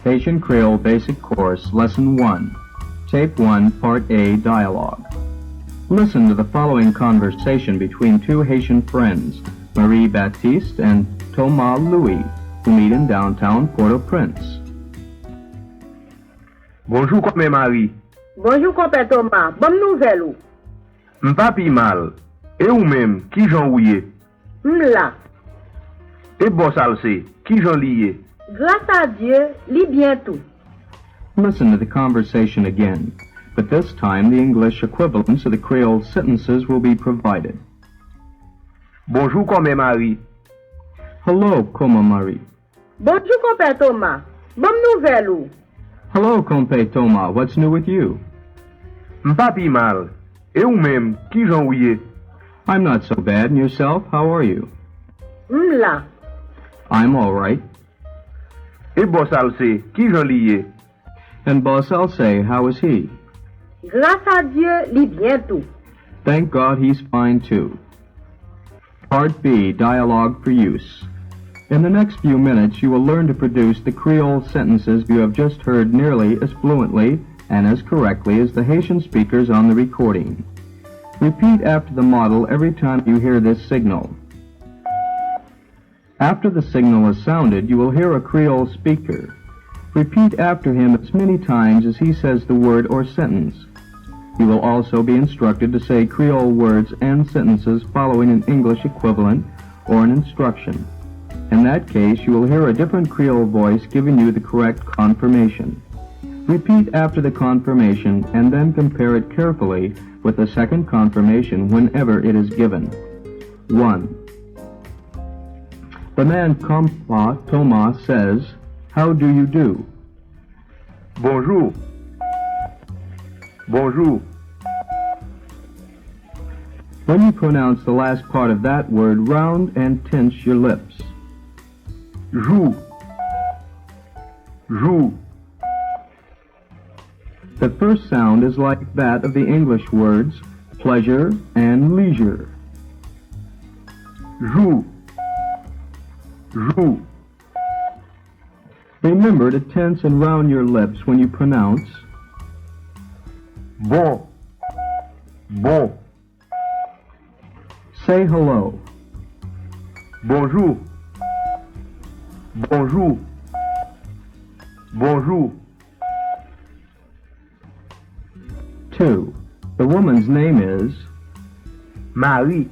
Haitian Creole Basic Course, Lesson 1, Tape 1, Part A, Dialogue. Listen to the following conversation between two Haitian friends, Marie Baptiste and Thomas Louis, who meet in downtown Port-au-Prince. Bonjour, comment Marie? Bonjour, compère Thomas. Bonne nouvelle ou? M'pa pi mal. Et ou même, qui j'en ouye? M'la. Et bon salse, qui j'en liye? Grâce à Dieu, li bien tout. Listen to the conversation again, but this time the English equivalents of the Creole sentences will be provided. Bonjour, comment Marie? Hello, comment Marie? Bonjour, compère Thomas. Bonne nouvelle ou? Hello, Compé Thomas, what's new with you? M'pa pi mal. Et ou même, qui j'en ouye? I'm not so bad, and yourself, how are you? M'la. I'm all right. Et bon salse, qui j'en liye? And Boss Alcé, how is he? Grâce à Dieu, li bien tout. Thank God he's fine too. Part B, Dialogue for Use. In the next few minutes, you will learn to produce the Creole sentences you have just heard nearly as fluently and as correctly as the Haitian speakers on the recording. Repeat after the model every time you hear this signal. After the signal is sounded, you will hear a Creole speaker. Repeat after him as many times as he says the word or sentence. You will also be instructed to say Creole words and sentences following an English equivalent or an instruction. In that case, you will hear a different Creole voice giving you the correct confirmation. Repeat after the confirmation and then compare it carefully with the second confirmation whenever it is given. 1. The man Compa Thomas says, "How do you do?" Bonjour. Bonjour. When you pronounce the last part of that word, round and tense your lips. Joue. Joue. The first sound is like that of the English words pleasure and leisure. Joue. Joue. Remember to tense and round your lips when you pronounce Bon. Bon. Say hello. Bonjour. Bonjour. Bonjour. 2. The woman's name is Marie.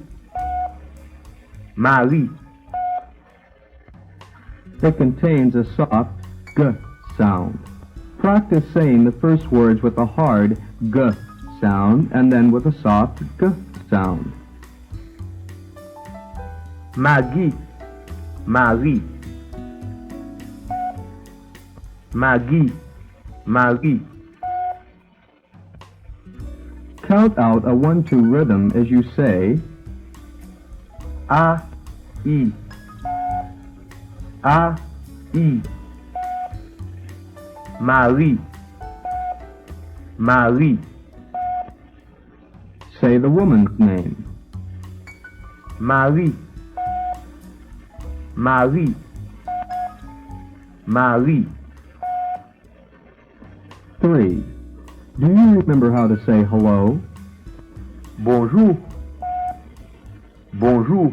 Marie. It contains a soft g sound. Practice saying the first words with a hard g sound and then with a soft g sound. Maggie. Marie. Maggie. Marie. Count out a 1-2 rhythm as you say A. I. A. I. Marie. Marie. say the woman's name. Marie. Marie. Marie. 3. Do you remember how to say hello? Bonjour. Bonjour.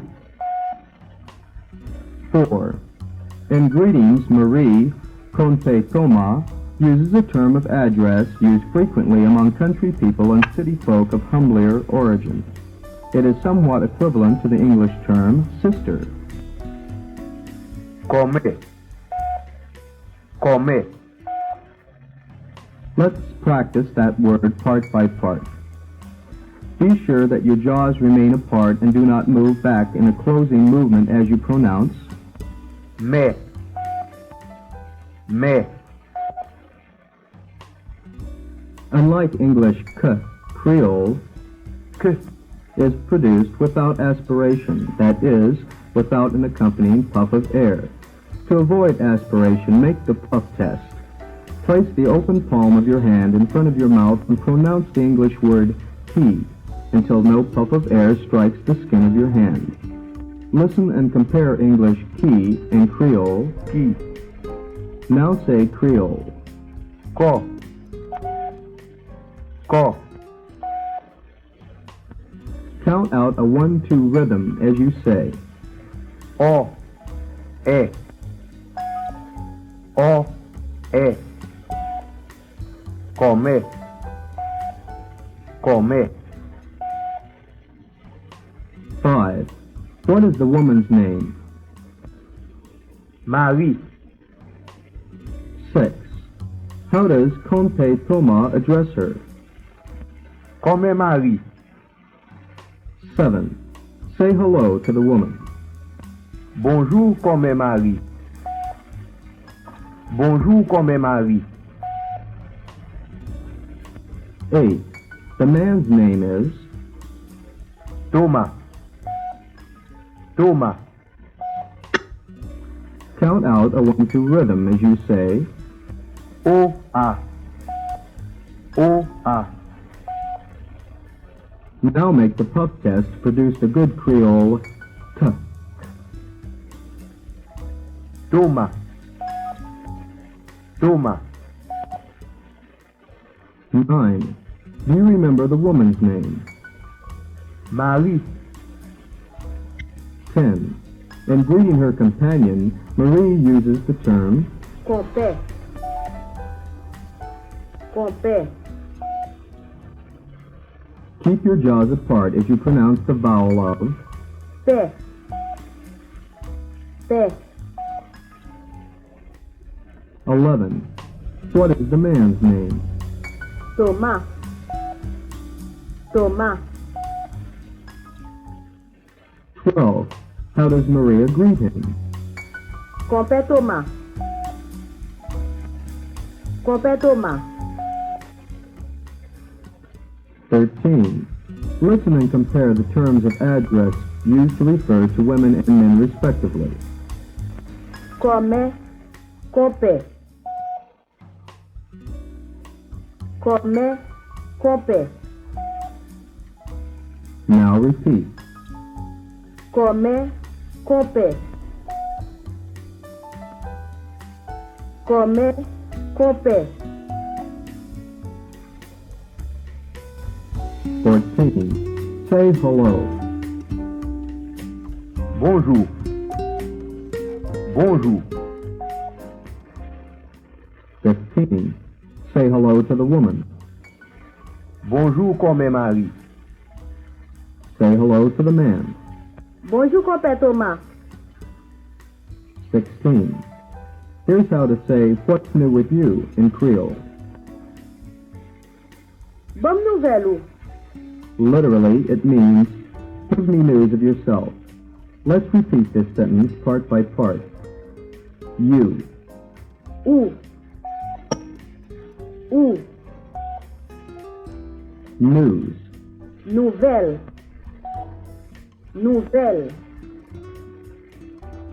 4. In greetings, Marie Conte Thomas uses a term of address used frequently among country people and city folk of humbler origin. It is somewhat equivalent to the English term sister. Come. Come. Let's practice that word part by part. Be sure that your jaws remain apart and do not move back in a closing movement as you pronounce Mais. Mais. Unlike English k, Creole Que. is produced without aspiration, that is, without an accompanying puff of air. To avoid aspiration, make the puff test. Place the open palm of your hand in front of your mouth and pronounce the English word he until no puff of air strikes the skin of your hand. Listen and compare English qui and Creole Qui. Now say Creole. Ko. Ko. Count out a 1-2 rhythm as you say. O. E. O. E. Come. Come. 5. What is the woman's name? Marie. 6. How does Comte Thomas address her? Come Marie. 7. Say hello to the woman. Bonjour comme Marie. Bonjour comme Marie. 8. The man's name is? Thomas. Thomas. Count out a 1-2 rhythm as you say. O A. O A. Now make the puff test to produce a good Creole t. Thomas. Thomas. 9. Do you remember the woman's name? Marie. 10. In greeting her companion, Marie uses the term Compère. Compère. keep your jaws apart as you pronounce the vowel of Père. Père. 11. What is the man's name? Thomas. Thomas. 12. How does Maria greet him? Compère Thomas. Compère Thomas. 13. Listen and compare the terms of address used to refer to women and men respectively. Comme. Compère. Comme. Compère. Now repeat. Comme. Compère. Comme. Compère. 14. Say hello. Bonjour. Bonjour. 15. Say hello to the woman. Bonjour comme Marie. Say hello to the man. Bonjour, Compère Thomas. 16. Here's how to say what's new with you in Creole. Bonne nouvelle ou? Literally, it means give me news of yourself. Let's repeat this sentence part by part. You, Ou. Ou. news, Nouvelle. Nouvelle.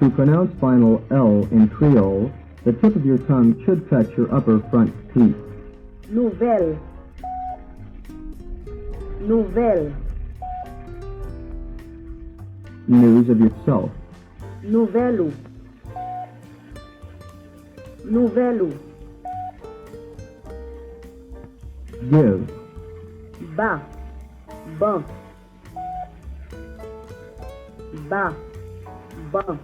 To pronounce final L in Creole, the tip of your tongue should touch your upper front teeth. Nouvelle. Nouvelle. News of yourself. Nouvelle ou? Nouvelle ou? Give, Bas. Ban. Bas. Ban.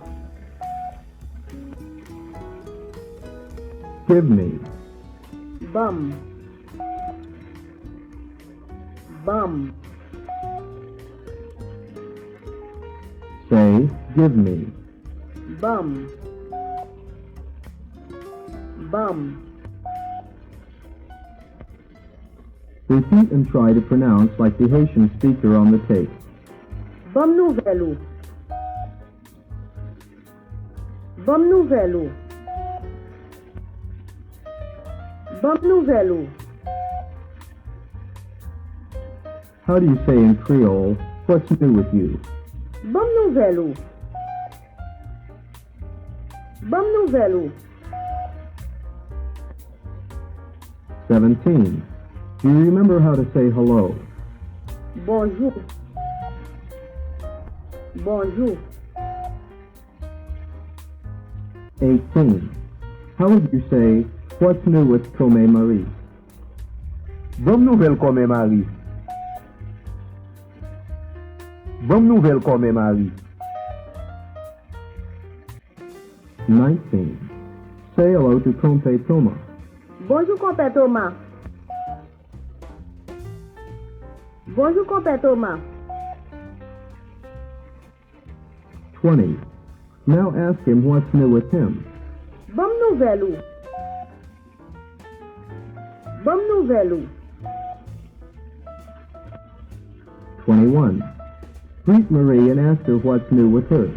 give me, Bum. Bum. say give me. Bum. Bum. Repeat and try to pronounce like the Haitian speaker on the tape. Bonne nouvelle ou? Bonne nouvelle ou? Bonne nouvelle ou? How do you say in Creole, what's new with you? Bonne nouvelle ou? Bonne nouvelle ou? 17. Do you remember how to say hello? Bonjour. Bonjour. 18. How would you say, what's new with Come Marie? Bonne nouvelle comme Marie. Bonne nouvelle comme Marie. 19. Say hello to Comte Thomas. Bonjour, compère Thomas. Bonjour, compère Thomas. 20. Now ask him what's new with him. Bonne nouvelle ou? Bonne nouvelle ou? 21. Greet Marie and ask her what's new with her.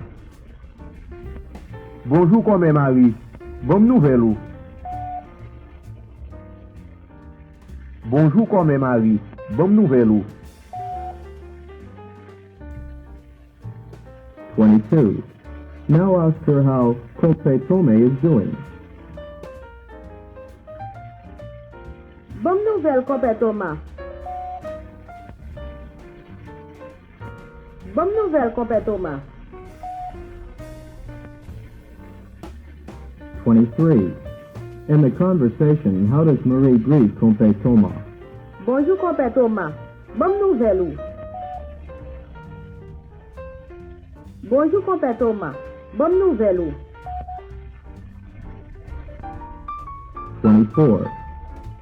Bonjour comme Marie. Bonne nouvelle ou? Bonjour comme Marie. Bonne nouvelle ou? 22. Now ask her how Comte Tome is doing. Bonne nouvelle, compère Thomas. Bonne nouvelle, compère Thomas. 23. In the conversation, how does Marie greet Comte Thomas? Bonjour, compère Thomas. Bonne nouvelle ou? Bonjour, compère Thomas. Bonne nouvelle ou? 24.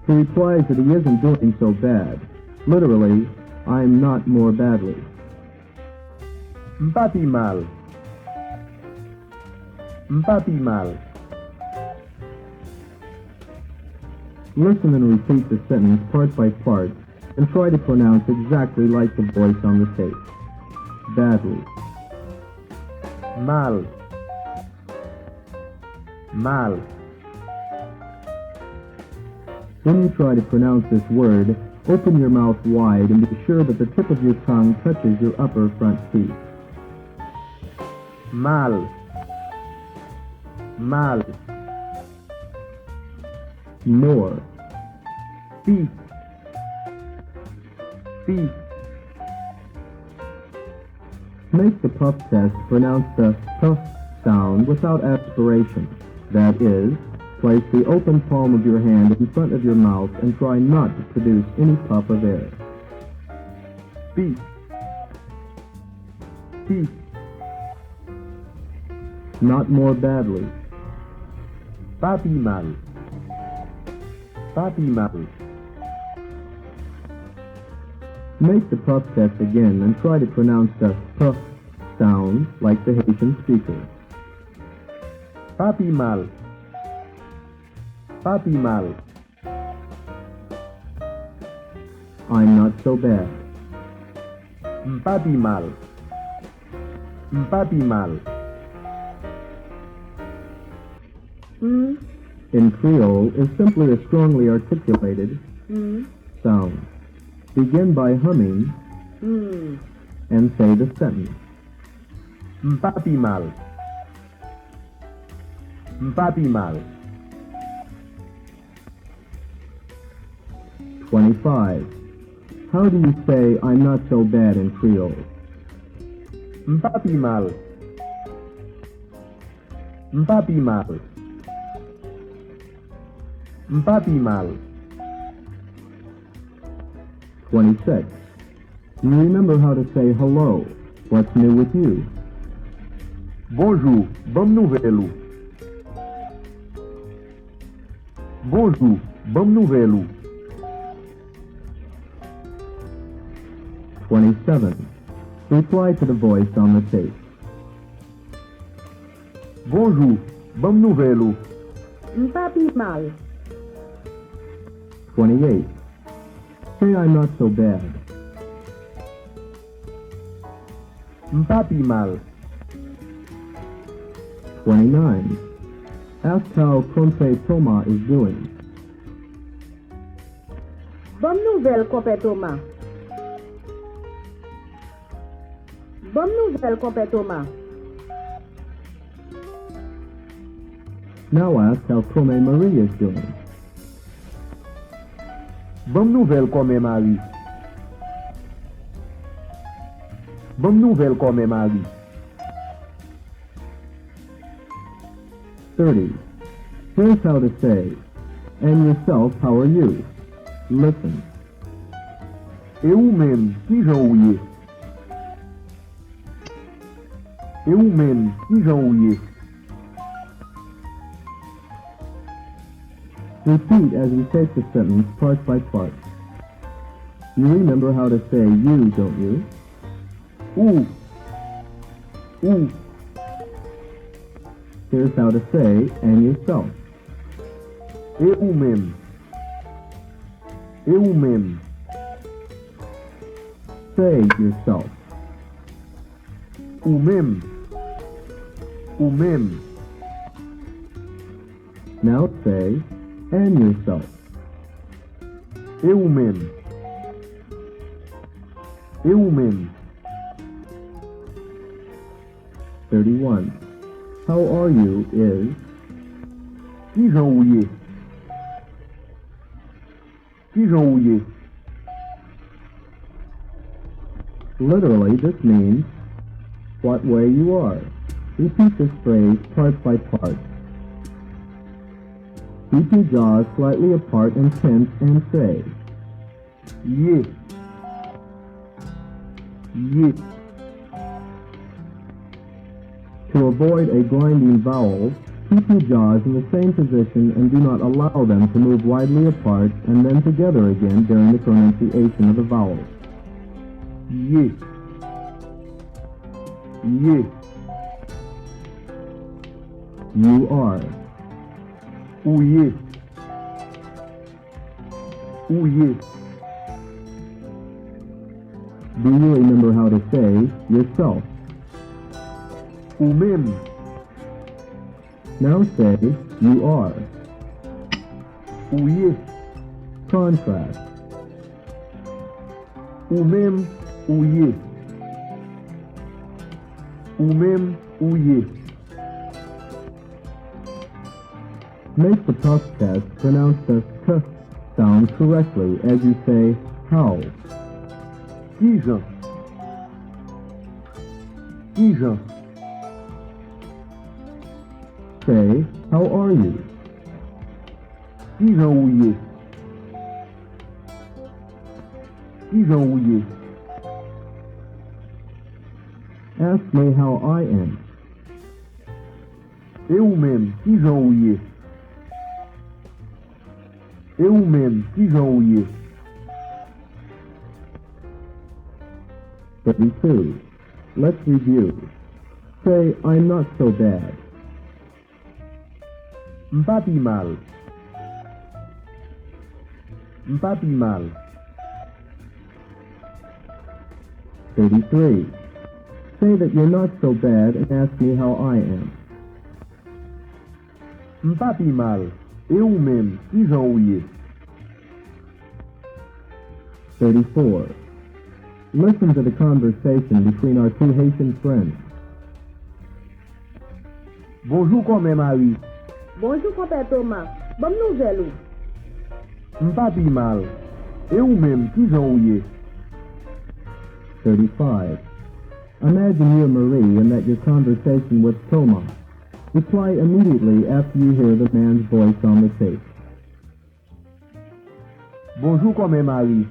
He replies that he isn't doing so bad. Literally, I'm not more badly. M'pa pi mal. M'pa pi mal. Listen and repeat the sentence part by part and try to pronounce exactly like the voice on the tape. Badly. Mal. Mal. When you try to pronounce this word, open your mouth wide and be sure that the tip of your tongue touches your upper front teeth. Mal. Mal. More. Pi. Pi. Make the puff test pronounce the puff sound without aspiration. That is, place the open palm of your hand in front of your mouth and try not to produce any puff of air. Pi. Pi. Not more badly. Pa pi mal. Pa pi mal. Make the puff test again and try to pronounce the puff sound like the Haitian speaker. Pa pi mal. Pa pi mal. I'm not so bad. M'pa pi mal. M'pa pi mal. In Creole is simply a strongly articulated sound. Begin by humming and say the sentence. M'pa pi mal. M'pa pi mal. 25. How do you say I'm not so bad in Creole? M'pa pi mal. M'pa pi mal. M'pa pi mal. 26. You remember how to say hello. What's new with you? Bonjour, bonne nouvelle ou? Bonjour, bonne nouvelle ou? 27. Reply to the voice on the tape. Bonjour, bonne nouvelle ou? M'pa pi mal. 28. Say I'm not so bad. M'pa pi mal. 29. Ask how Comte Thomas is doing. Bonne nouvelle, compère Thomas. Bonne nouvelle, compère Thomas. Now ask how Come Marie is doing. Bonne nouvelle comme Marie. Bonne nouvelle comme Marie. 30. Here's how to say, and yourself, how are you? Listen. Eu mesmo, que joie. Eu mesmo, que joie. Repeat as we take the sentence part by part. You remember how to say you, don't you? U. Here's how to say and yourself. Eu mesmo. Eu mesmo. Say yourself. O mesmo. O mesmo. Now say and yourself. Eu mesmo. Eu mesmo. 31. How are you is Que joie. Que joie. literally this means what way you are. Repeat this phrase part by part. Keep your jaws slightly apart and tense and say, Ye. Ye. to avoid a grinding vowel, keep your jaws in the same position and do not allow them to move widely apart and then together again during the pronunciation of the vowels. Ye. Ye. You are. Uye. Uye. Do you remember how to say yourself? O mesmo. Now say you are. Uye. Contrast. O mesmo. Uye. O mesmo. Uye. Make the puff test pronounce the t sound correctly as you say how. Kija. Kija. Say, how are you? Kija uye. Kija uye. Ask me how I am. Eu mesmo. Kija uye. Eu mesmo. Kija uye. 32. Let's review. Say, I'm not so bad. Mpapi mal. Mpapi mal. 33. Say that you're not so bad and ask me how I am. Mpapi mal. Eu mesmo. Kija uye. 34. Listen to the conversation between our two Haitian friends. Bonjour comme Marie. Bonjour, Compère Thomas. Bonne nouvelle. Mpapi mal. Eu mesmo. Kija uye. 35. Imagine you're Marie and that your conversation with Thomas. Reply immediately after you hear the man's voice on the tape. Bonjour comme Marie.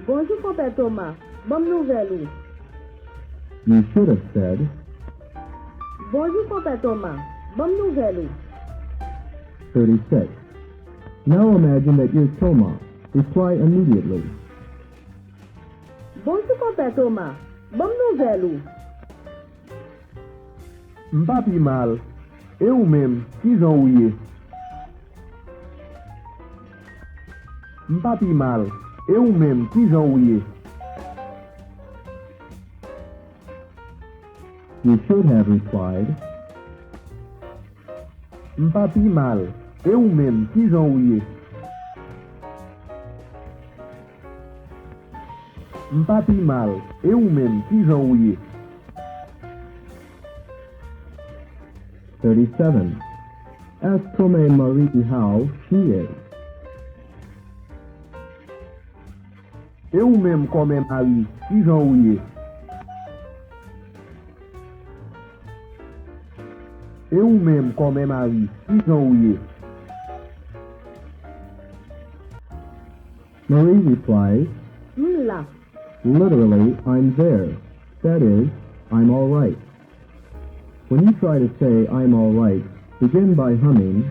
Bonjour, Compère Thomas. Bonne nouvelle. You should have said, Bonjour, Compère Thomas. Bonne nouvelle. 36. Now imagine that you're Thomas. Reply immediately. Bonjour, Compère Thomas. Bonne nouvelle. Mpapi mal. Eu mesmo. Kija uye. Mpapi mal. Eu mesmo. Kija uye. You should have replied, Mpapi mal. Eu mesmo. Kija uye. Mpapi mal. Eu mesmo. Kija uye. 37. Ask Tome Marie how she is. Eu mesmo comme Marie. Kija uye. E ou mem kome mari, ki jan ou ye? Marie replies, M'la. literally, I'm there. That is, I'm all right. When you try to say I'm all right, begin by humming.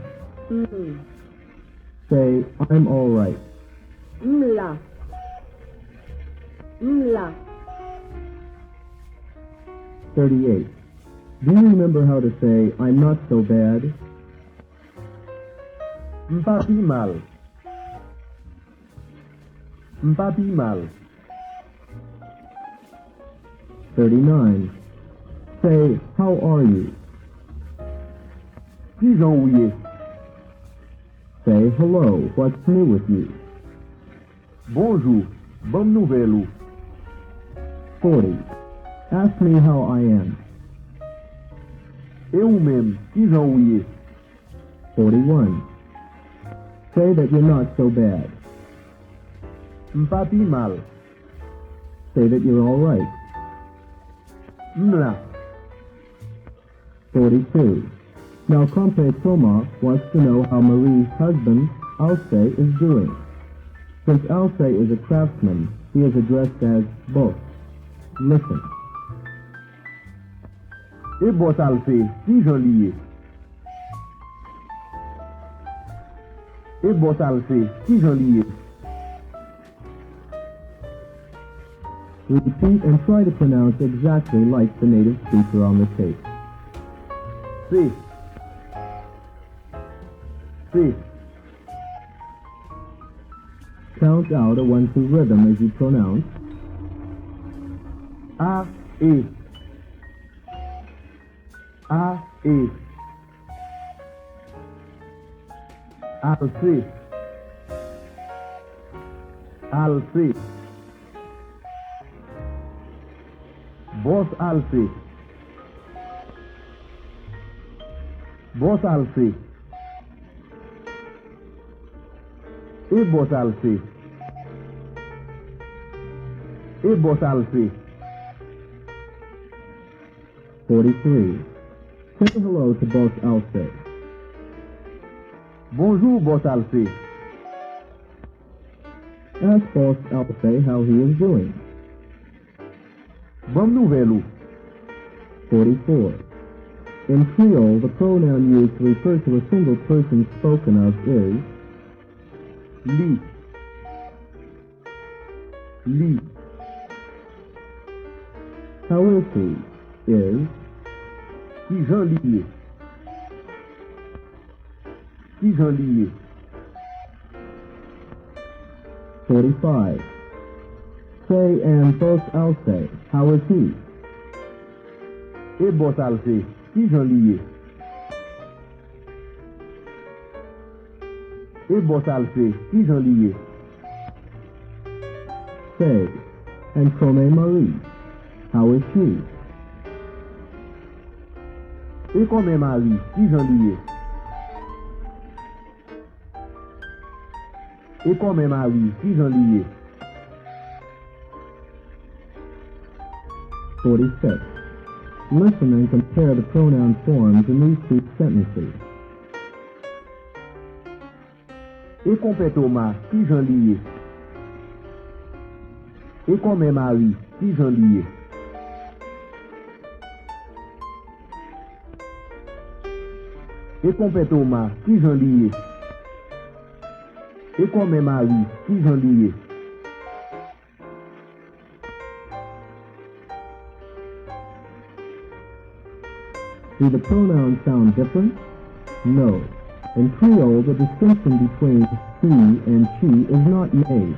Say, I'm all right. M'la. M'la. 38. Do you remember how to say I'm not so bad? M'pa pi mal. M'pa pi mal. 39. Say, how are you? Ki jan ou ye? Say, hello, what's new with you? Bonjour, bom nouvel ou? 40. Ask me how I am. E ou mem, ki jan ou ye? 41. Say that you're not so bad. M'pa pi mal. Say that you're all right. M'la. 42. Now Comte Thomas wants to know how Marie's husband, Alcé, is doing. Since Alcé is a craftsman, he is addressed as boss. Listen. E bot Alfe, ki jan li ye? E bot Alfe, ki jan li ye? Repeat and try to pronounce exactly like the native speaker on the tape. Se. Se. Count out a 1-2 rhythm as you pronounce. A, E. A, E. Alfe. Alfe. Boss Alfe. Boss Alfe. E boss Alfe. E boss Alfe. 43. Say hello to boss Alcé. Bonjour, boss Alfe. Ask boss Alcé how he is doing. Bom nouvel ou? 44. In Creole, the pronoun used to refer to a single person spoken of is Li. Li. how is he is Ki jan li ye? Ki jan li ye? 45. Say and boss Alcé, how is he? E boss Alfe, ki jan li ye? E boss Alfe, ki jan li ye? Say, and Come Marie, how is she? E kome mari, ki jan li ye? E kome mari, ki jan li ye? 46. Listen and compare the pronoun forms in these two sentences. E kompe Toma, ki jan li ye? E kome mari, ki jan li ye? E kompe Toma, ki jan li ye? E kome mari, ki jan li ye? Do the pronouns sound different? No. In Creole, the distinction between he and she is not made.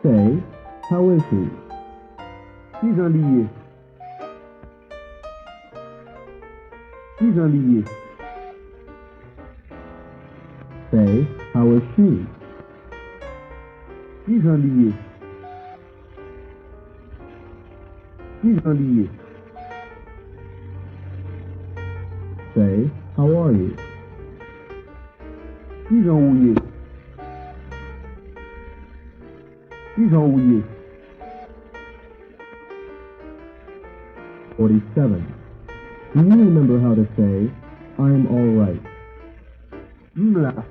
Say, how is he? Ki jan li ye? Ki jan li ye? Say, how is she? Ki jan li ye? Ki jan li ye? Say, how are you? Ki jan ou ye? Ki jan ou ye? 47. Do you remember how to say, I'm all right. Mla.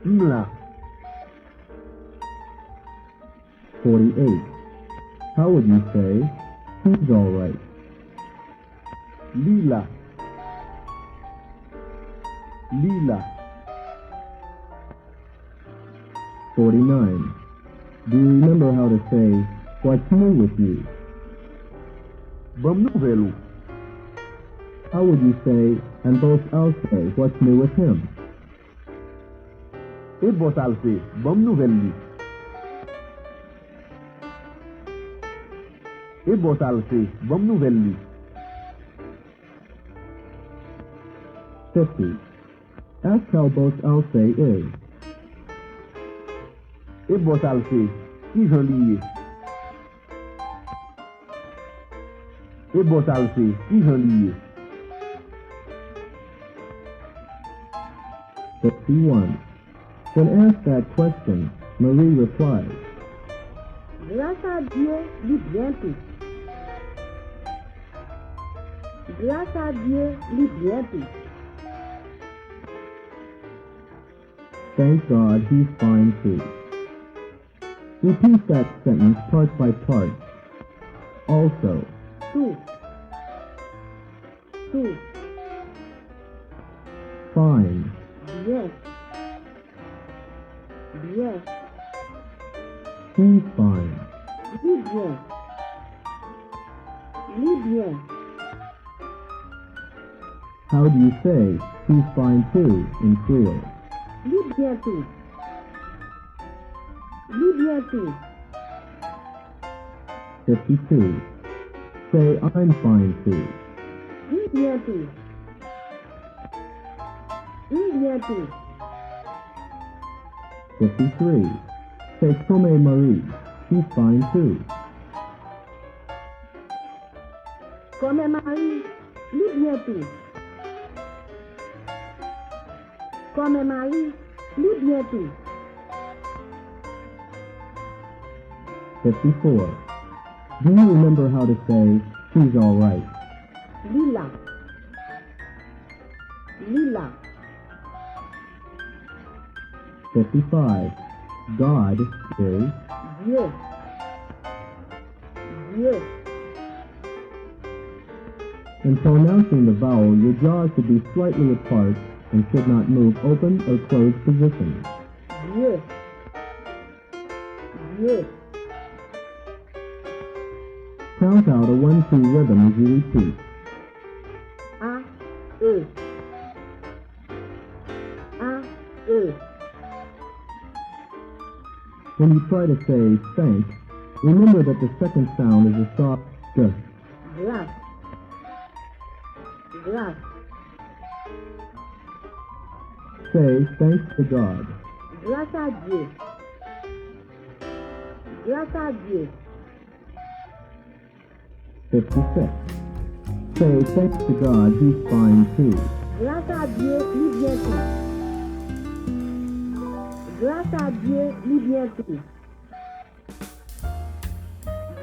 Mla. 48. How would you say, he's all right? Lila. Lila. 49. Do you remember how to say, what's new with you? Bam nouvelle. How would you say, and both I'll say, what's new with him? E boss al se, bam nouvelle li. E boss al se, bam nouvelle li. 50. Ask how both I'll say is. E boss al se, ki jan li ye. E boss al se, ki jan li ye. 51. When asked that question, Marie replied, Grâce à Dieu, li bien tout. Grâce à Dieu, li bien tout. Thank God he's fine too. Repeat that sentence part by part. Also, Tout. Tout. fine, Bien. Bien. he's fine. Li bien. Li bien. How do you say he's fine too in Creole? Li bien tout. Li bien tout. 52. Say I'm fine too. Li bien tout. Li bien tout. 53. Say Comme Marie. She's fine too. Comme Marie, li bien tout. Comme Marie, li bien tout. 54. Do you remember how to say she's all right? Lila. Lila. 55. God is. Dieu. Dieu. In pronouncing the vowel, your jaws should be slightly apart and should not move open or closed positions. Dieu. Dieu. Count out a 1-2 rhythm as you repeat. A, E. A, E. When you try to say thank, remember that the second sound is a soft g. Grâce. Grâce. Say thanks to God. Grâce à Dieu. Grâce à Dieu. 56. Say thanks to God, he's fine too. Grâce à Dieu, li bien tout. Grâce à Dieu, li bien tout.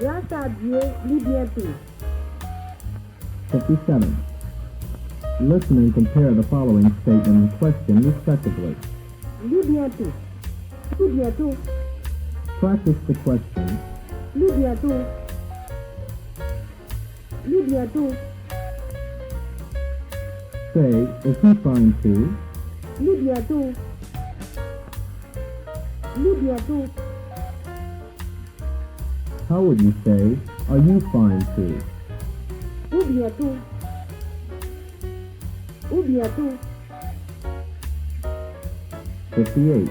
Grâce à Dieu, li bien tout. 57. Listen and compare the following statement and question respectively. Li bien tout. Li bien tout. Practice the question. Li bien tout. Li bien tout. Say, is he fine too? Li bien tout. Li bien tout. How would you say, are you fine too? Ou bien tout. Ou bien tout. 58.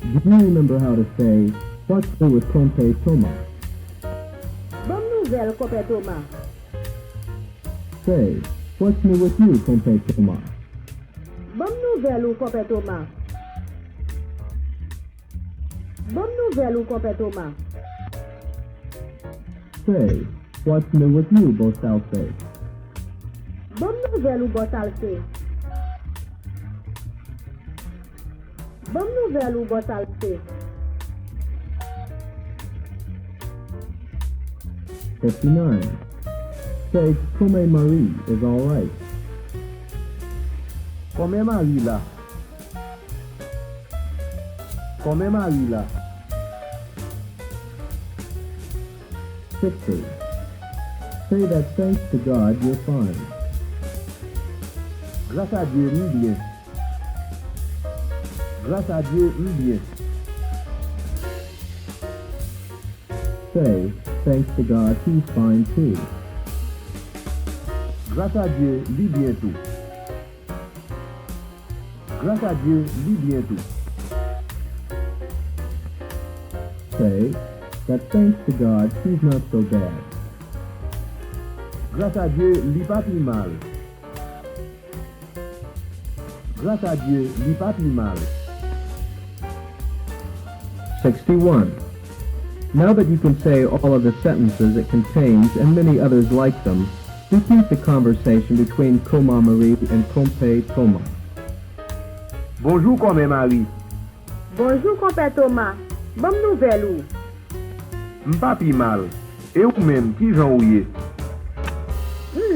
Do you remember how to say, what's new with Comte Thomas? Bonne nouvelle, copain Thomas. Say, what's new with you, Comte Thomas? Bonne nouvelle ou copain Thomas. Bonne nouvelle ou copain Thomas. Say, what's new with you, Bosalce? Bonne nouvelle ou Bosalce. Bonne nouvelle ou Bosalce. 59. say Comme Marie is all right. Comme Marie là. Comme Marie là. 60. Say that thanks to God you're fine. Grâce à Dieu, nous bien. Grâce à Dieu, nous bien. Say, thanks to God he's fine too. Grâce à Dieu, lui bien tout. Grâce à Dieu, lui bien tout. Say, that thanks to God he's not so bad. Grâce à Dieu, lui pas plus mal. Grâce à Dieu, lui pas plus mal. 61. Now that you can say all of the sentences it contains and many others like them, repeat the conversation between Koma Marie and Kompe Thomas. Bonjour, Comme Marie. Bonjour, compère Thomas. Bonne nouvelle ou? M'pas plus mal. Et ou même, qui j'en ouye?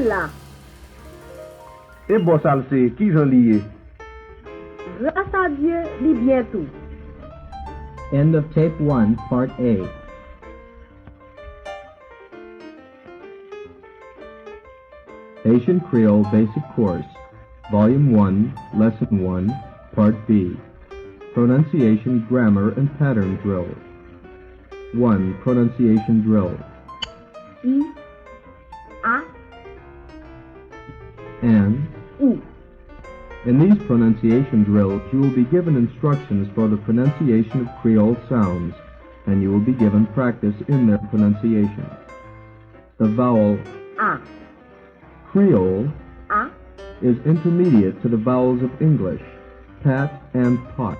Là, Et bon salse, qui j'en liye? grâce à Dieu, li bien tout. End of Tape 1, Part A. Haitian Creole Basic Course, Volume 1, Lesson 1, Part B. Pronunciation, Grammar, and Pattern Drill. 1. Pronunciation Drill. I, A, And, ou. in these pronunciation drills, you will be given instructions for the pronunciation of Creole sounds, and you will be given practice in their pronunciation. The vowel A, Creole A, is intermediate to the vowels of English, pat and pot.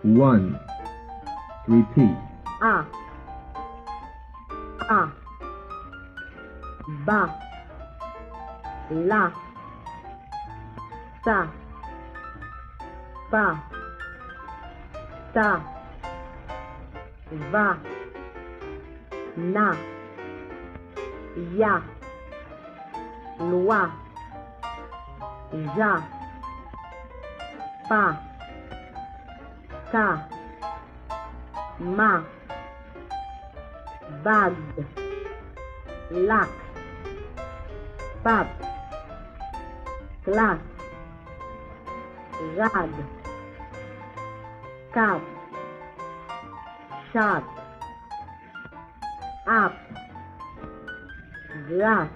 1. Repeat. A, ba, la, sa, pa, ta, va, na, ya, loi, ja, pa, ka, ma, bag, lac, pap, glace, rad, cap, chat, ap, glace,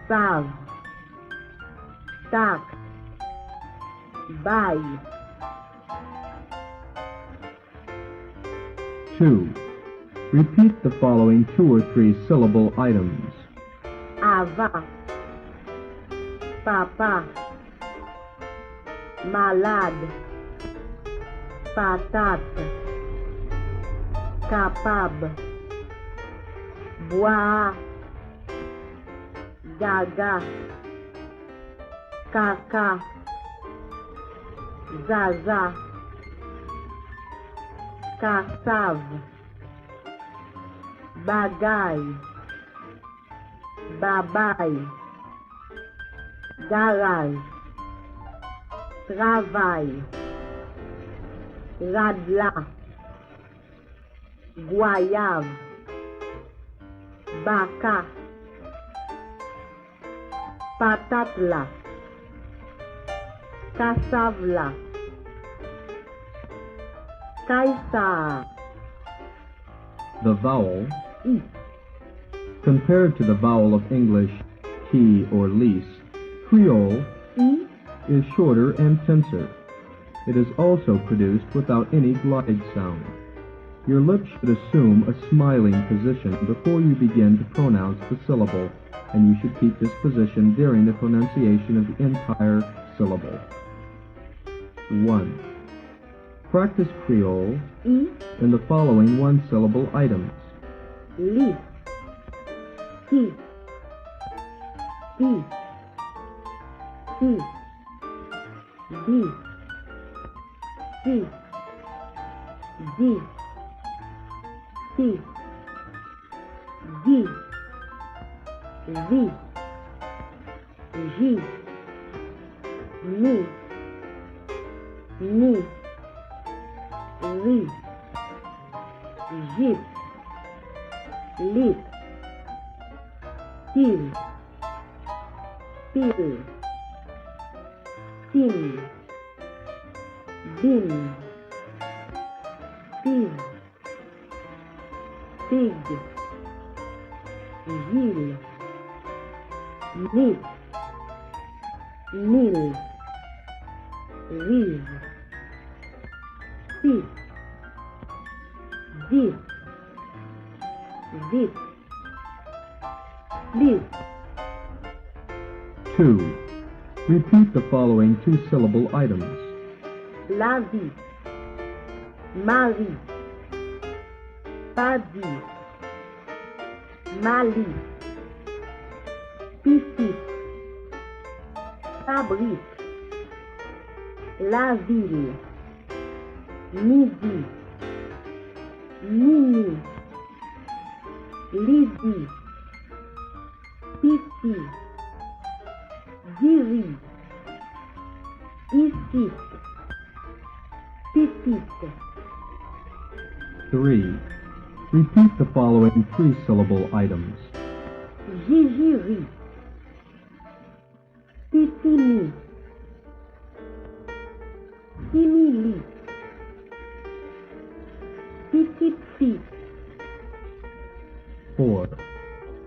save, tac, bail. 2. Repeat the following 2 or 3 syllable items. Ava, papa, malade, patate, capable, boire, gaga, caca, zaza, cassave, bagaille, babaille, garage, travail, radla, goyave, baka, patate la, cassave la, caissar. The vowel, I, compared to the vowel of English, he or lease, Creole I, is shorter and tenser. It is also produced without any glide sound. Your lips should assume a smiling position before you begin to pronounce the syllable, and you should keep this position during the pronunciation of the entire syllable. 1. Practice Creole I, in the following one-syllable items. li, ki, di, si, di, si, di, si, di, vi, ji, mi, ri, jip, lit, til, pil, tin, din, pig, pig, gil, nit, nil, riz, pis, dis, zip, lis. 2. Repeat the following two-syllable items. La vie, Marie, Paddy, Mali, Piscis, Fabrice, La ville, Midi, Mini, Lydie, Pipi, Diri, Isis, Petite. 3. Repeat the following three-syllable items. Gigiri, Titini, Simili, Petite. 4.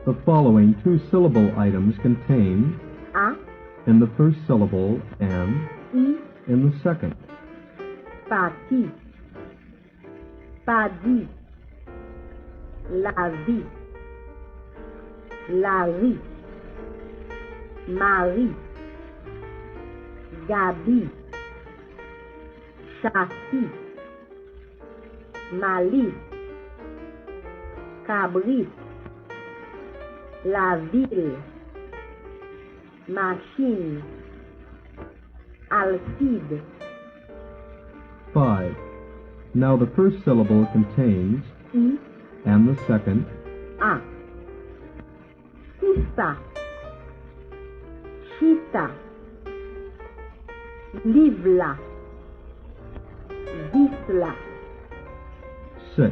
The following two-syllable items contain A, in the first syllable and I, in the second. Pati, Padi, La vie, Larry, Marie, Gabi, Chassis, Malice, Cabris, La ville, Machine, Alcide. 5. Now the first syllable contains I, and the second A. Sista, Chita, Livla, Visla. 6.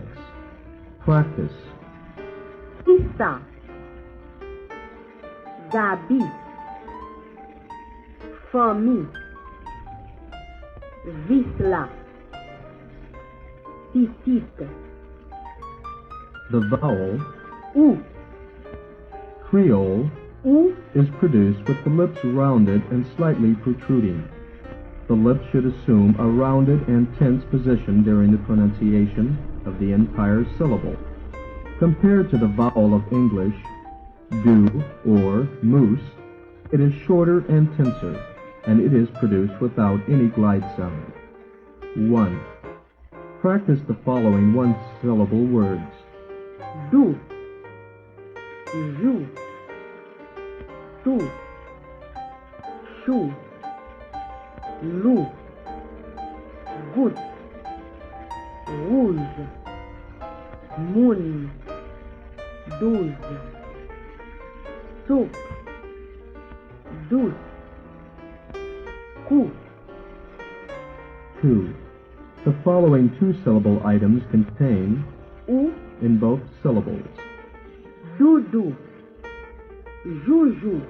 Practice. Sista, Gabi, Famille, Visla, Petite. The vowel Ou, Creole ou, is produced with the lips rounded and slightly protruding. The lips should assume a rounded and tense position during the pronunciation of the entire syllable. Compared to the vowel of English, do or moose, it is shorter and tenser, and it is produced without any glide sound. 1. Practice the following one-syllable words. do, jou, tu, chou, loup, goutte, rouge, moune, 12, soupe, douce, coup. 2. The following two-syllable items contain Ou, in both syllables. doudou, joujou,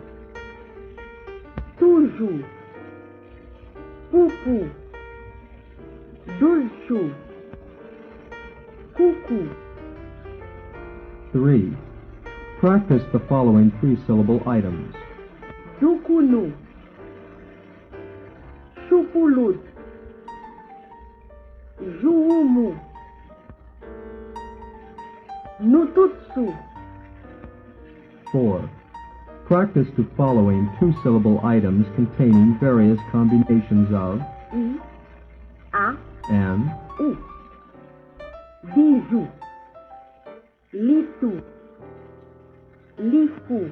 toujours, poupou, douchou, coucou. 3. Practice the following three-syllable items. Doukounou, choupoulout, jououmou, noutoutsou. 4. Practice the following two-syllable items containing various combinations of I, A, and ou, bijou, litou, lifou,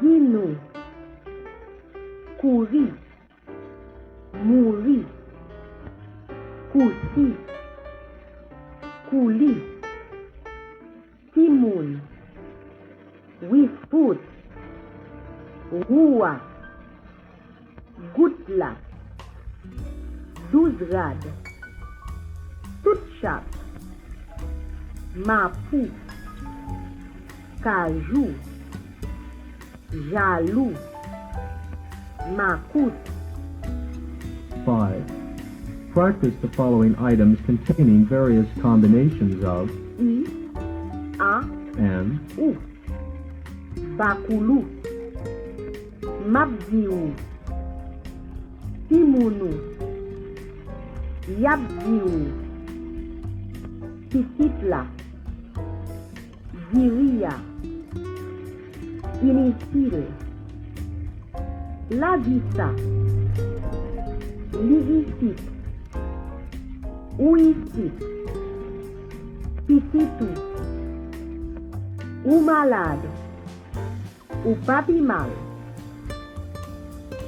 guinou, couri, mouri, coussi, coulis, timoun, 8 foot, Roua, Goutla, 12 rad, Tout chap, Mapou, Kajou, Jalou, Makout. 5. Practice the following items containing various combinations of I, A, and Ou, Bakoulou, Mabdiou, Timounou, Yabdiou, Pisitla, Diria, Inisil, Ladissa, Ligisit, Ouisit, Pisitou, ou malade, ou papi mal.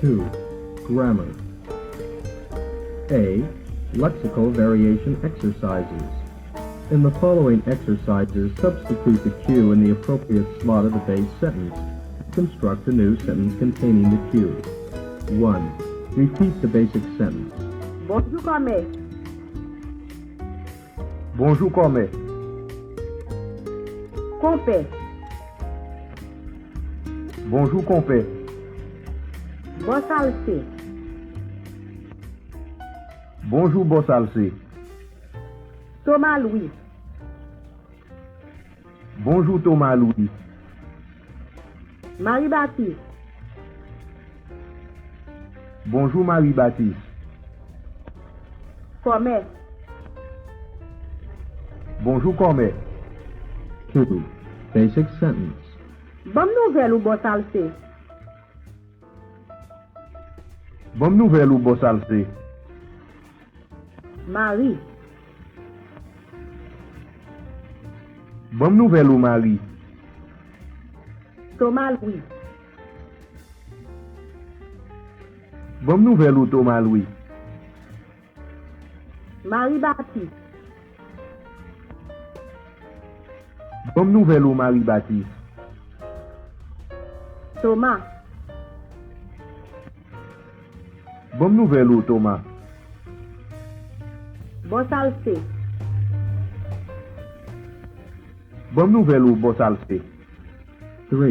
2. Grammar. A. Lexical variation exercises. In the following exercises, substitute the cue in the appropriate slot of the base sentence. Construct a new sentence containing the cue. 1. Repeat the basic sentence. Bonjour, Comé. Bonjour, Comé. Compé. Bonjour, Compé. Bossalcé. Bonjour, Bossalcé. Thomas Louis. Bonjour, Thomas Louis. Marie-Baptiste. Bonjour, Marie-Baptiste. Comé. Bonjour, Comé. 2. Basic sentence. Bonne nouvelle ou Bossalcé. Bonne nouvelle ou Bossalcé. Marie. Bonne nouvelle ou Marie. Thomas Louis. Bonne nouvelle ou Thomas Louis. Marie-Baptiste. Bonne nouvelle ou Marie-Baptiste. Thomas. Bonne nouvelle ou Thomas. Bossalcé. Bonne nouvelle ou Bossalcé. 3.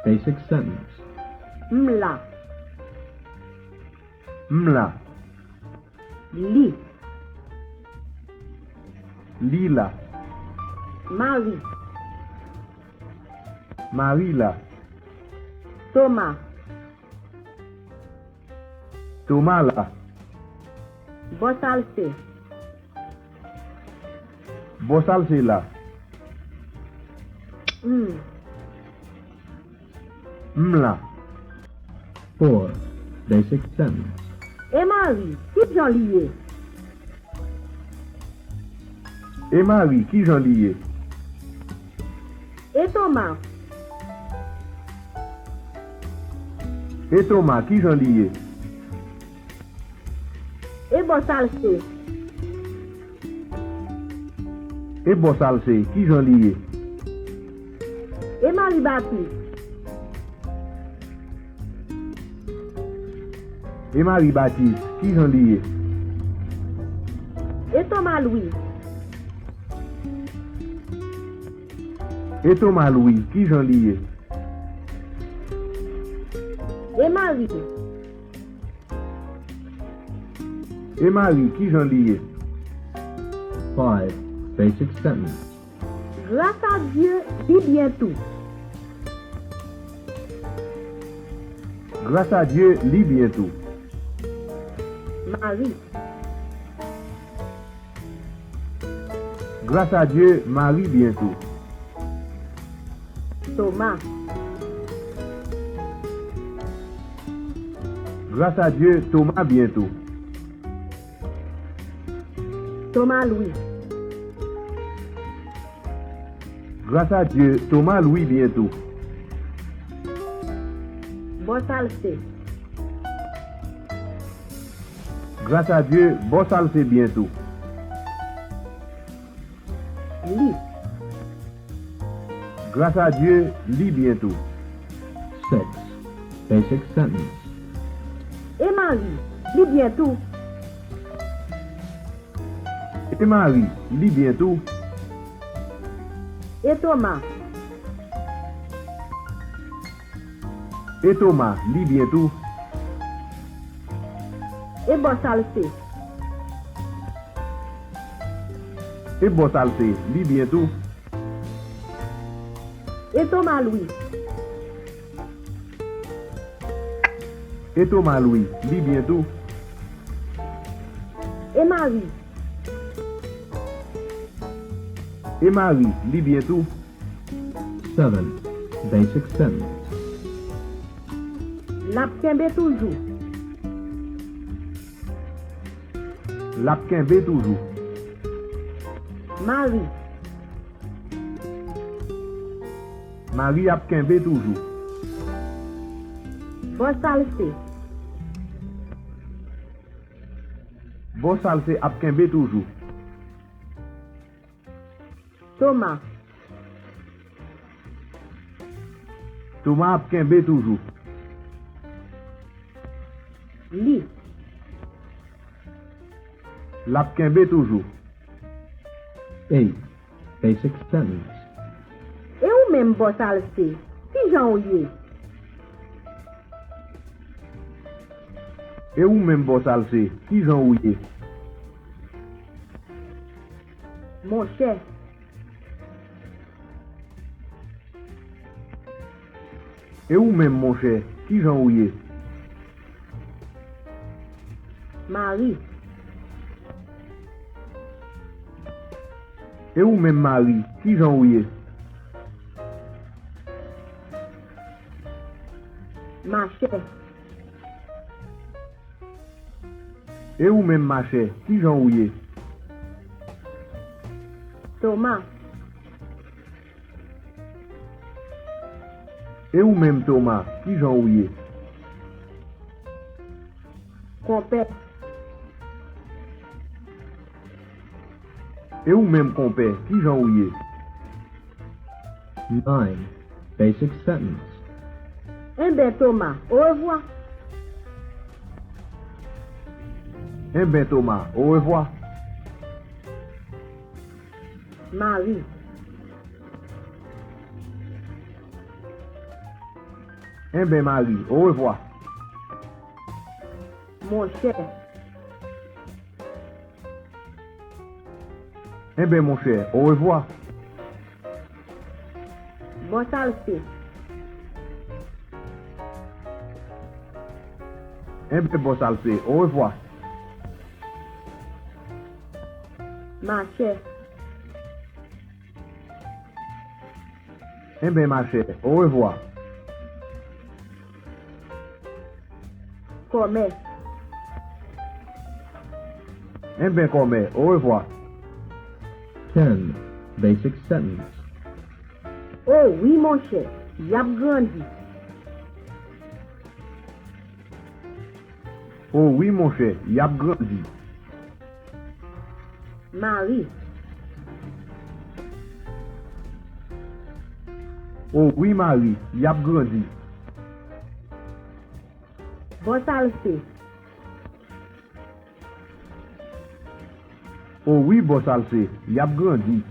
Basic sentence. Mla. Mla. Li. Lila. Marie. Marie-la. Thomas. Thomas-la. Bossalcé. Bossalcé-la. Mla. 4. Basic sentence. Et Marie, qui j'en lié? Et Marie, qui j'en lié? Et Thomas. Et Thomas, qui j'en lié? Et Bossalcé. Et Bossalcé, qui j'en lié? Et Marie-Baptiste. Et Marie-Baptiste, qui j'en lié? Et Thomas Louis. Et Thomas Louis, qui j'en lié? Et Marie. Et Marie, qui j'en lié? 5. Basic sentence. Grâce à Dieu, dis bien tout. Grâce à Dieu, lis bientôt. Marie. Grâce à Dieu, Marie bientôt. Thomas. Grâce à Dieu, Thomas bientôt. Thomas Louis. Grâce à Dieu, Thomas Louis bientôt. Bossalcé. Grâce à Dieu, Bossalcé bientôt. Li. Grâce à Dieu, lis bientôt. 6. Basic sentence. Et Marie, lis bientôt. Et Marie, lis bientôt. Et Thomas, Et Thomas, lis bientôt. et Bossalcé, Et Bossalcé, lis bientôt. et Thomas Louis, Et Thomas Louis, lis bientôt. et Marie, Et Marie, lis bientôt. 7. Basic sentence. Lapkembe toujours. Lapkembe toujours. Marie, Marie apkembe toujours. Bossalcé, Bossalcé apkembe toujours. Thomas, Thomas apkembe toujours. lis, Lapkembe toujours. 8. Basic sentence. et ou même Bossalcé, qui j'en ouye. Et ou même Bossalcé, qui j'en ouye. Mon cher, Et ou même mon cher, qui j'en ouye. Marie, Et ou même Marie, qui j'en ouye. ma chère, Et ou même ma chère, qui j'en ouye. Thomas, Et ou même Thomas, qui j'en ouye. compère, Et ou même compère, qui j'en ouye. 9. Basic sentence. eh ben Thomas, au revoir. Eh ben Thomas, au revoir. Marie, Eh ben Marie, au revoir. mon cher, Eh ben mon cher, au revoir. Bossalcé, Eh ben Bossalcé, au revoir. ma chère, Eh ben ma chère, au revoir. commerce, Eh ben commerce, au revoir. 10. Basic sentence. oh oui mon cher, y a grandi. Oh oui mon cher, y a grandi. Marie, Oh oui Marie, y a grandi. Bossalcé, Oh oui Bossalcé, y a grandi.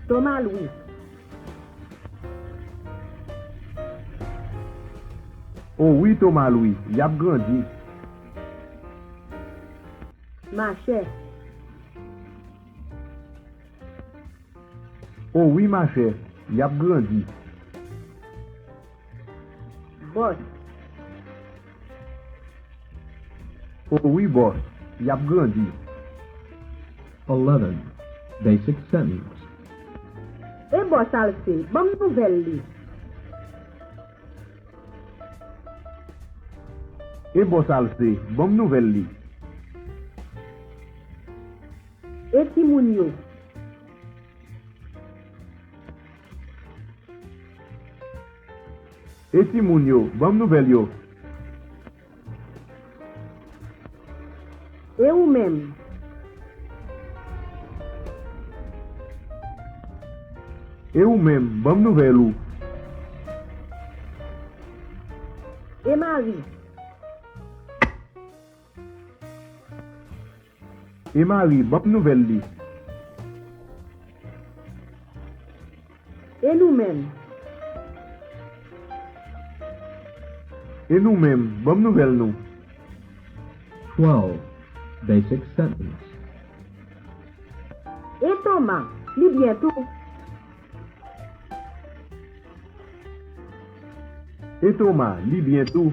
Thomas Louis, Oh oui Thomas Louis, y a grandi. ma chère, Oh oui ma chère, y a grandi. Boss, Oh oui boss, y a grandi. 11. Basic sentence. et Bossalcé, bonne nouvelle li. Et Bossalcé, bonne nouvelle li. Et Timounio, Et Timoun yo, bonne nouvelle yo. et ou même, E ou même, bonne nouvelle ou. E Marie? E Marie, bonne nouvelle li. E nous-mêmes? E nous-mêmes, bonne nouvelle nous. 12. Basic sentence. E Thomas? Li bientôt? Et Thomas, li bientôt.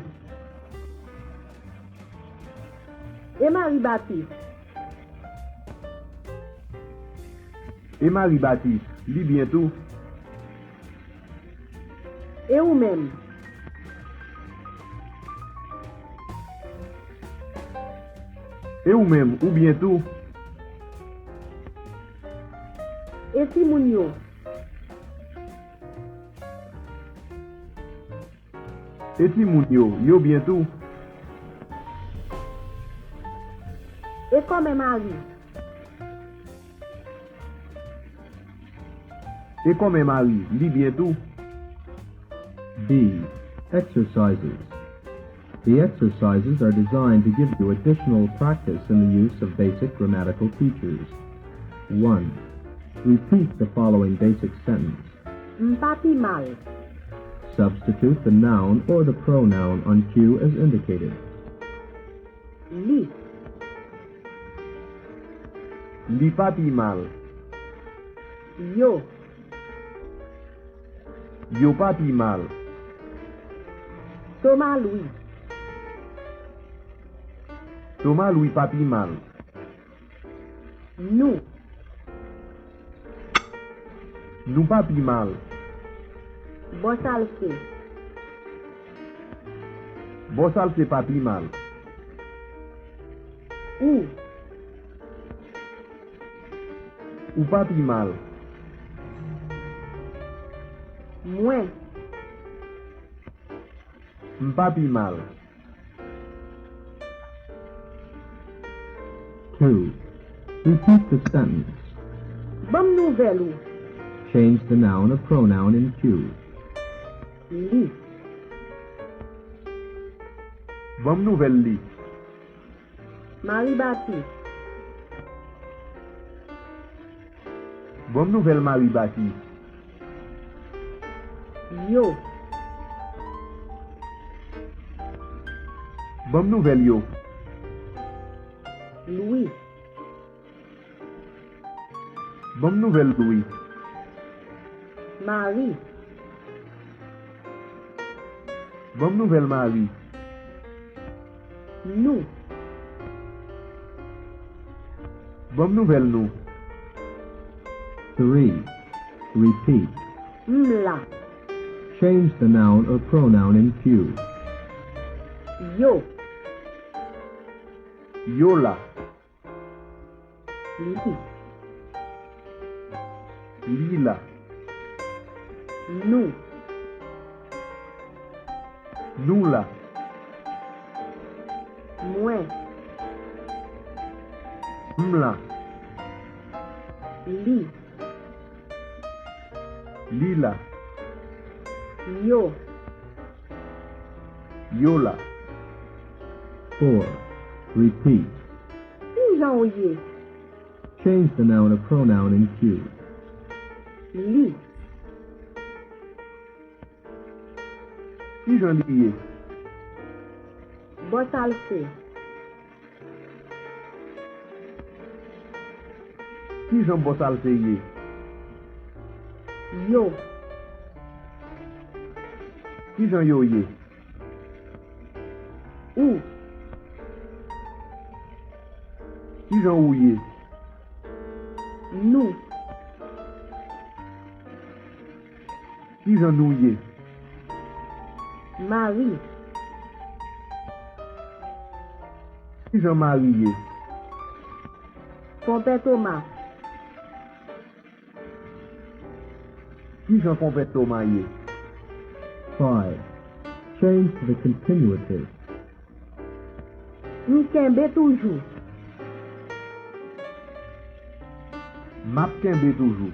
E Marie-Baptiste? Et Marie-Baptiste, li bientôt. E ou même? Et ou même, ou bientôt. E Simonio? Et Timoun yo bientôt. E comme Marie? Et comme Marie, li bientôt. B. Exercises. The exercises are designed to give you additional practice in the use of basic grammatical features. 1. Repeat the following basic sentence. M'papi mal. Substitute the noun or the pronoun on cue as indicated. Li. Li papi mal. Yo. Yo papi mal. Thomas Louis. Thomas Louis papi mal. Nous. Nous papi mal. Bossalse. Bossal se papi mal. Ou. Ou papi mal. Moi. M'papi mal. 2. Repeat the sentence. Bonne nouvelle ou? Change the noun or pronoun in cue. Li. Bonne nouvelle li. Marie-Baptiste. Bonne nouvelle Marie-Baptiste. Yo. Bonne nouvelle yo. Louis. Bonne nouvelle Louis. Marie. Bonne nouvelle Marie. Nous. Bonne nouvelle nous. 3. Repeat. M'la. Change the noun or pronoun in cue. Yo. Yo la. Li. Li la. Nous. Nous la. Moi. M'la. Li. Li la. Yo. Yo la. 4. Repeat. Qui j'en ouye? Change the noun or pronoun in cue. Li. Qui j'en liye? Bossalse. Qui j'en bossal se ye? Yo. Qui j'en yo ye? Ou. Qui j'en ou ye? Nous. Qui j'en nou ye? Marie. Qui j'en mari ye? Compère Thomas. Qui j'en compère Thomas ye? 5. Change to the continuative. M'kembe toujours. Map kenbe toujou.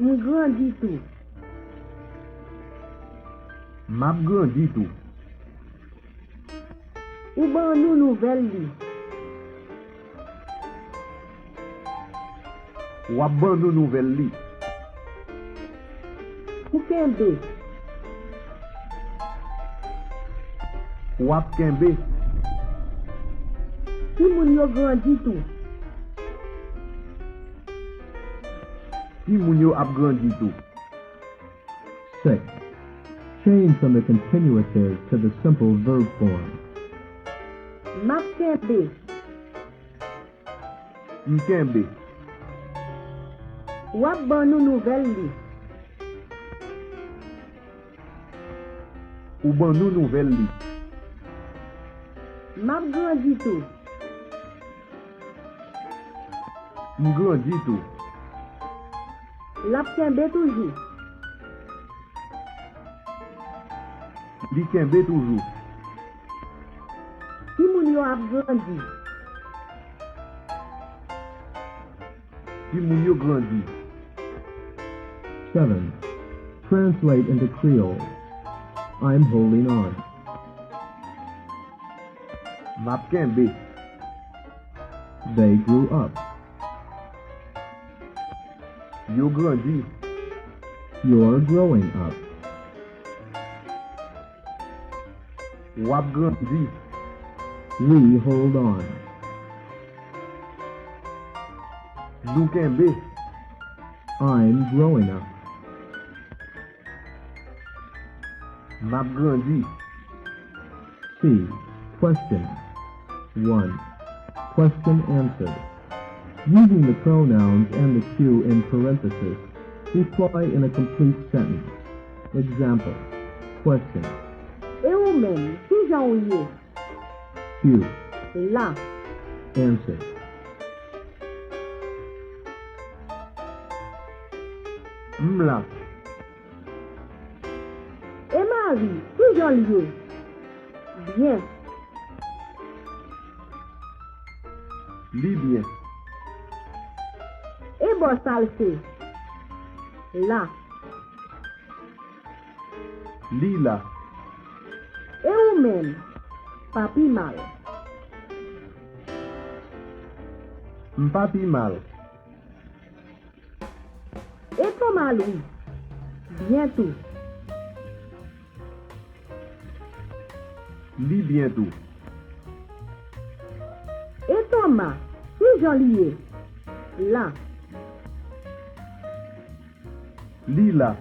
M'grandi tout. M'ap grandi tout. Ou ban nou nouvel li. Wap ban nou nouvel li. Ou kembe. Wap kembe. Si moun yo grandi tout. Si moun yo ap grandi tout. 6. Change from the continuative to the simple verb form. Map kembe. M'kembe. Wap ban nou nouvel li. Ou ban nou nouvel li. Map grandi tout. M'grandi tout. Lap kembe toujou. Li kembe toujou. Si moun yo ap grandi. Si moun yo grandi. 7. Translate into Creole. I'm holding on. M'ap kembe. They grew up. Yo grandi. You're growing up. Wap grandi. We hold on. Nou kembe. I'm growing up. M'ap grandi. C. Question. 1. Question answer. Using the pronouns and the Q in parenthesis, reply in a complete sentence. Example. Question. E ou men, ki jan ou ye? Q. La. Answer. M'la. E mari, ki jan li ye? Bien. Li bien. E bo sal fe? La. Li la. E ou men, papi mal. M'papi mal. E ton mal oui? Bientou. Li bientou. E ton ma, ki jan li ye? La. Li la.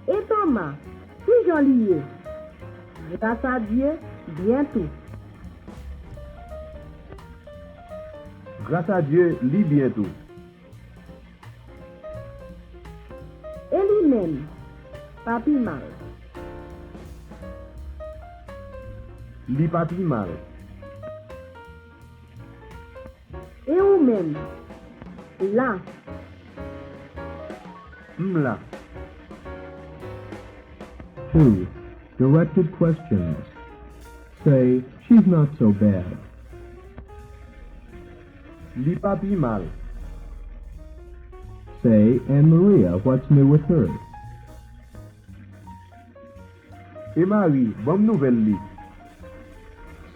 E ton ma, ki jan li ye? Grâce à Dieu, bientôt. Grâce à Dieu, li bientou. E li men, papi mal. Li papi mal. E ou men, la. M'la. 2. Directed questions. Say, she's not so bad. Li papi mal. Say, Anne Maria, what's new with her? E Marie, bom nouvel li.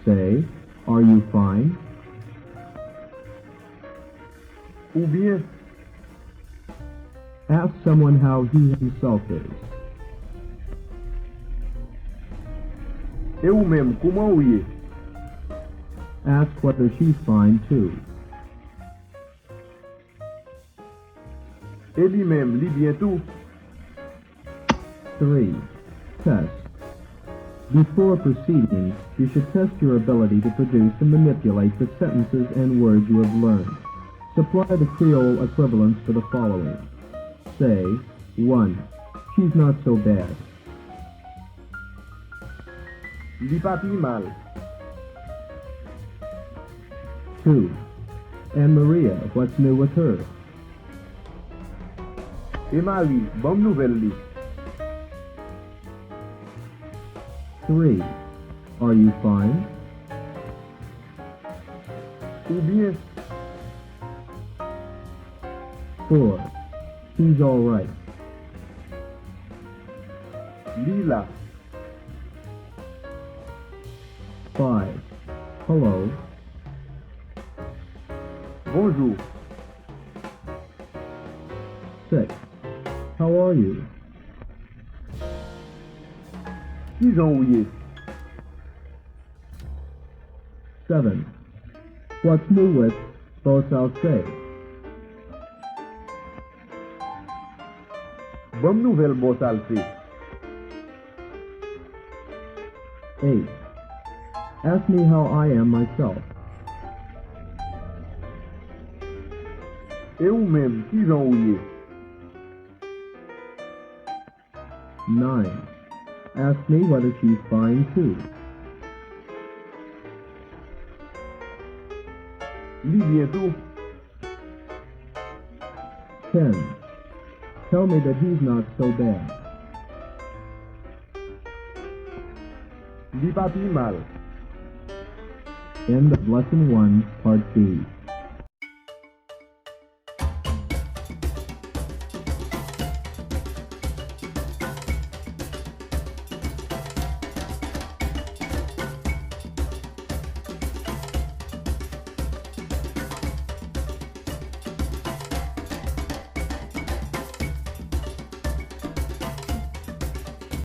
Say, are you fine? Ou bien, Ask someone how he himself is. e ou même, comment ou ye? Ask whether she's fine too. E li même, li bientou. 3. Test. Before proceeding, you should test your ability to produce and manipulate the sentences and words you have learned. Supply the Creole equivalents for the following. Say, 1. She's not so bad. Li papi mal. 2. Anne Maria, what's new with her? E Marie, bom nouvel li. 3. Are you fine? Ou bien, 4. He's all right. Li la. 5. Hello. Bonjour. 6. How are you? Ki jan ou ye? 7. What's new with both I'll say? Bam nouvel boss al fe. 8. Ask me how I am myself. E ou men, ki jan ou ye? 9. Ask me whether she's fine too. Li bientou. 10. Tell me that he's not so bad. Li pa pi mal. End of Lesson 1, Part B.